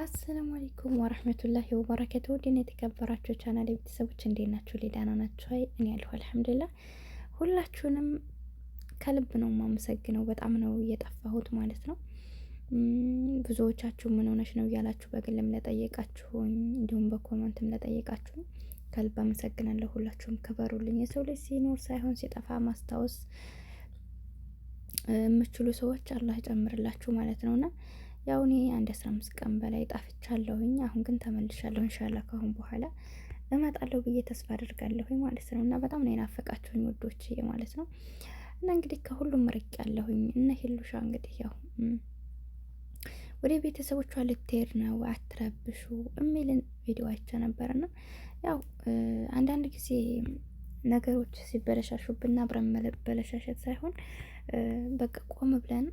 አሰላሙ አለይኩም ወራህመቱላሂ ወበረካቱ። ውድና የተከበራችሁ ቻናል ቤተሰቦች እንዴት ናችሁ? ደህና ናችሁ? እኔ ያለሁ አልሐምዱሊላህ። ሁላችሁንም ከልብ ነው የማመሰግነው። በጣም ነው እየጠፋሁት ማለት ነው። ብዙዎቻችሁ ምን ሆነሽ ነው እያላችሁ በግልም ለጠየቃችሁኝ እንዲሁም በኮመንትም ለጠየቃችሁ ከልብ አመሰግናለሁ። ሁላችሁም ክበሩልኝ። የሰው ልጅ ሲኖር ሳይሆን ሲጠፋ ማስታወስ የምችሉ ሰዎች አላህ ይጨምርላችሁ ማለት ነውና ያው እኔ 15 ቀን በላይ ጠፍቻለሁኝ። አሁን ግን ተመልሻለሁ። ኢንሻአላህ ካሁን በኋላ እመጣለሁ ብዬ ተስፋ አድርጋለሁኝ ማለት ነው። እና በጣም ነው የናፈቃችሁኝ ውዶች ማለት ነው። እና እንግዲህ ከሁሉም ርቅ ያለሁኝ እነ ሄሉሻ እንግዲህ ያው ወደ ቤተሰቦቿ ልትሄድ ነው አትረብሹ የሚልን ቪዲዮ አይቼ ነበርና ያው አንዳንድ ጊዜ ነገሮች ሲበለሻሹብና አብረን መበለሻሸት ሳይሆን በቃ ቆም ብለን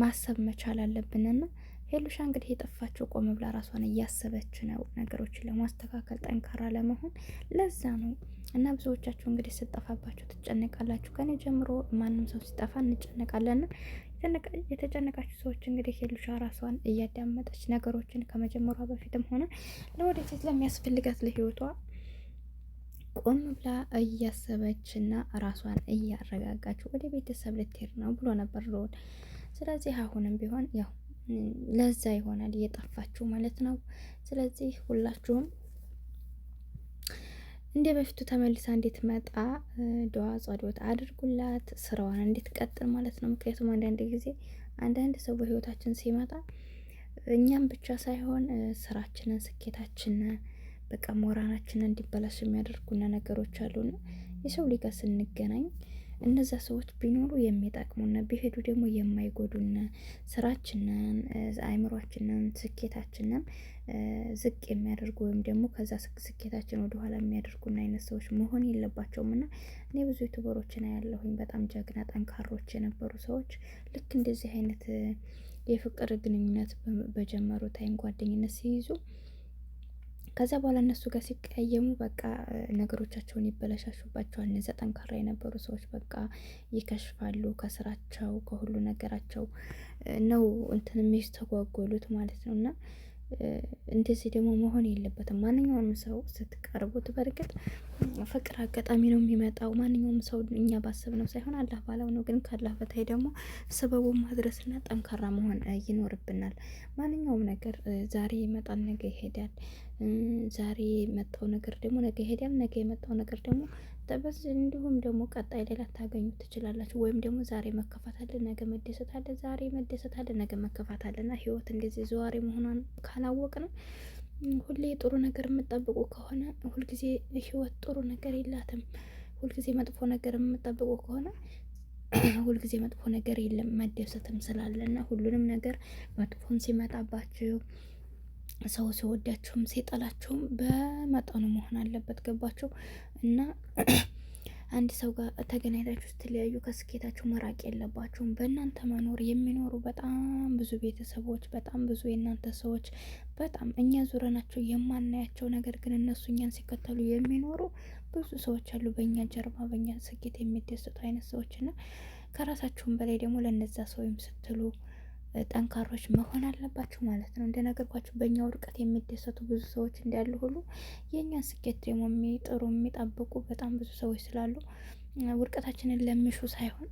ማሰብ መቻል አለብንና ሄሉሻ እንግዲህ የጠፋችው ቆም ብላ ራሷን እያሰበች ነው ነገሮችን ለማስተካከል ጠንካራ ለመሆን ለዛ ነው። እና ብዙዎቻችሁ እንግዲህ ስጠፋባችሁ ትጨነቃላችሁ። ከኔ ጀምሮ ማንም ሰው ሲጠፋ እንጨነቃለን። የተጨነቃችሁ ሰዎች እንግዲህ ሄሉሻ ራሷን እያዳመጠች ነገሮችን ከመጀመሯ በፊትም ሆነ ለወደፊት ለሚያስፈልጋት ለህይወቷ ቆም ብላ እያሰበችና ራሷን እያረጋጋች ወደ ቤተሰብ ልትሄድ ነው ብሎ ነበር ሮል። ስለዚህ አሁንም ቢሆን ያው ለዛ ይሆናል እየጠፋችሁ ማለት ነው። ስለዚህ ሁላችሁም እንደ በፊቱ ተመልሳ እንድትመጣ ዱዓ ጸሎት አድርጉላት፣ ስራዋን እንድትቀጥል ማለት ነው። ምክንያቱም አንዳንድ ሰው በህይወታችን ሲመጣ እኛም ብቻ ሳይሆን ስራችንን፣ ስኬታችንን በቃ ሞራናችንን እንዲበላሽ የሚያደርጉና ነገሮች አሉና የሰው ልጅ ጋር ስንገናኝ እነዛ ሰዎች ቢኖሩ የሚጠቅሙና ቢሄዱ ደግሞ የማይጎዱና ስራችንን፣ አእምሯችንን፣ ስኬታችንን ዝቅ የሚያደርጉ ወይም ደግሞ ከዛ ስኬታችን ወደ ኋላ የሚያደርጉና አይነት ሰዎች መሆን የለባቸውም። እና እኔ ብዙ ዩቲዩበሮችን ያለሁኝ በጣም ጀግና ጠንካሮች የነበሩ ሰዎች ልክ እንደዚህ አይነት የፍቅር ግንኙነት በጀመሩ ታይም ጓደኝነት ሲይዙ ከዛ በኋላ እነሱ ጋር ሲቀያየሙ በቃ ነገሮቻቸውን ይበለሻሹባቸዋል። እነዚያ ጠንካራ የነበሩ ሰዎች በቃ ይከሽፋሉ። ከስራቸው ከሁሉ ነገራቸው ነው እንትን የሚስተጓጎሉት ማለት ነው። እና እንደዚህ ደግሞ መሆን የለበትም። ማንኛውንም ሰው ስትቀርቡት በእርግጥ ፍቅር አጋጣሚ ነው የሚመጣው። ማንኛውም ሰው እኛ ባሰብነው ሳይሆን አላህ ባለው ነው። ግን ካላህ በታይ ደግሞ ሰበቡን ማድረስና ጠንካራ መሆን ይኖርብናል። ማንኛውም ነገር ዛሬ ይመጣል፣ ነገ ይሄዳል። ዛሬ የመጣው ነገር ደግሞ ነገ ይሄዳል። ነገ የመጣው ነገር ደግሞ እንዲሁም ደግሞ ቀጣይ ላይ ላታገኙ ትችላላችሁ። ወይም ደግሞ ዛሬ መከፋት አለ፣ ነገ መደሰት አለ። ዛሬ መደሰት አለ፣ ነገ መከፋት አለና ህይወት እንደዚህ ዘዋሪ መሆኗን ካላወቅን ሁሌ ጥሩ ነገር የምጠብቁ ከሆነ ሁልጊዜ ህይወት ጥሩ ነገር የላትም። ሁልጊዜ መጥፎ ነገር የምጠብቁ ከሆነ ሁልጊዜ መጥፎ ነገር የለም። መደሰትም ስላለና ሁሉንም ነገር መጥፎም ሲመጣባችሁ ሰው ሲወዳችሁም ሲጠላችሁም በመጠኑ መሆን አለበት። ገባችሁ? እና አንድ ሰው ጋር ተገናኝታችሁ ስትለያዩ ከስኬታችሁ መራቅ የለባችሁም። በእናንተ መኖር የሚኖሩ በጣም ብዙ ቤተሰቦች፣ በጣም ብዙ የእናንተ ሰዎች፣ በጣም እኛ ዙረናቸው የማናያቸው ነገር ግን እነሱ እኛን ሲከተሉ የሚኖሩ ብዙ ሰዎች አሉ። በእኛ ጀርባ በእኛ ስኬት የሚደሰቱ አይነት ሰዎች እና ከራሳችሁም በላይ ደግሞ ለነዛ ሰውም ስትሉ ጠንካሮች መሆን አለባችሁ ማለት ነው። እንደነገርኳችሁ በእኛ ውድቀት የሚደሰቱ ብዙ ሰዎች እንዳሉ ሁሉ የእኛን ስኬት ደግሞ የሚጥሩ የሚጠብቁ በጣም ብዙ ሰዎች ስላሉ ውድቀታችንን ለሚሹ ሳይሆን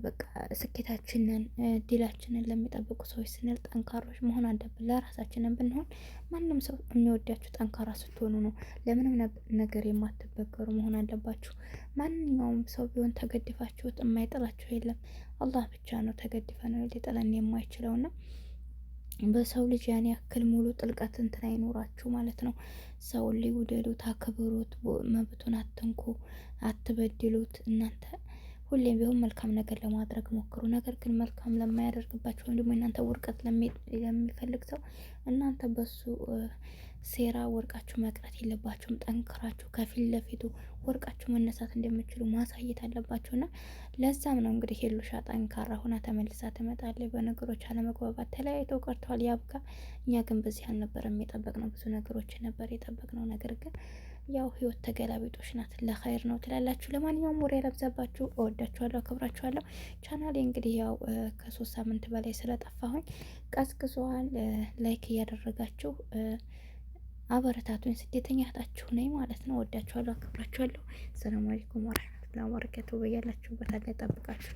በቃ ስኬታችንን፣ ድላችንን ለሚጠብቁ ሰዎች ስንል ጠንካሮች መሆን አለብን። ለራሳችንን ብንሆን ማንም ሰው የሚወዳችሁ ጠንካራ ስትሆኑ ነው። ለምንም ነገር የማትበገሩ መሆን አለባችሁ። ማንኛውም ሰው ቢሆን ተገድፋችሁት የማይጥላችሁ የለም። አላህ ብቻ ነው ተገድፈ ነው ሊጥለን የማይችለውና በሰው ልጅ ያን ያክል ሙሉ ጥልቀት እንትን አይኖራችሁ ማለት ነው። ሰውን ሊውደዱት፣ አክብሩት፣ መብቱን አትንኩ፣ አትበድሉት። እናንተ ሁሌም ቢሆን መልካም ነገር ለማድረግ ሞክሩ። ነገር ግን መልካም ለማያደርግባቸው ወይም ደግሞ እናንተ ውድቀት ለሚፈልግ ሰው እናንተ በሱ ሴራ ወርቃችሁ መቅረት የለባችሁም። ጠንክራችሁ ከፊት ለፊቱ ወርቃችሁ መነሳት እንደምችሉ ማሳየት አለባችሁና ለዛም ነው እንግዲህ ሄሉሻ ጠንካራ ሆና ተመልሳ ትመጣለች። በነገሮች አለመግባባት ተለያይተው ቀርተዋል፣ ያብቃ። እኛ ግን በዚህ አልነበረም የጠበቅነው፣ ብዙ ነገሮችን ነበር የጠበቅነው። ነገር ግን ያው ህይወት ተገላቢጦሽ ናት፣ ለኸይር ነው ትላላችሁ። ለማንኛውም ወሬ ያለብዛባችሁ፣ እወዳችኋለሁ፣ አከብራችኋለሁ። ቻናሌ እንግዲህ ያው ከ3 ሳምንት በላይ ስለጠፋሁኝ ቀዝቅዟል። ላይክ እያደረጋችሁ አበረታቱኝ። ስደተኛ እህታችሁ ነኝ ማለት ነው። እወዳችኋለሁ፣ አከብራችኋለሁ። ሰላም አለይኩም ወራህመቱላሂ ወበረካቱ። በያላችሁበት አላህ ይጠብቃችሁ።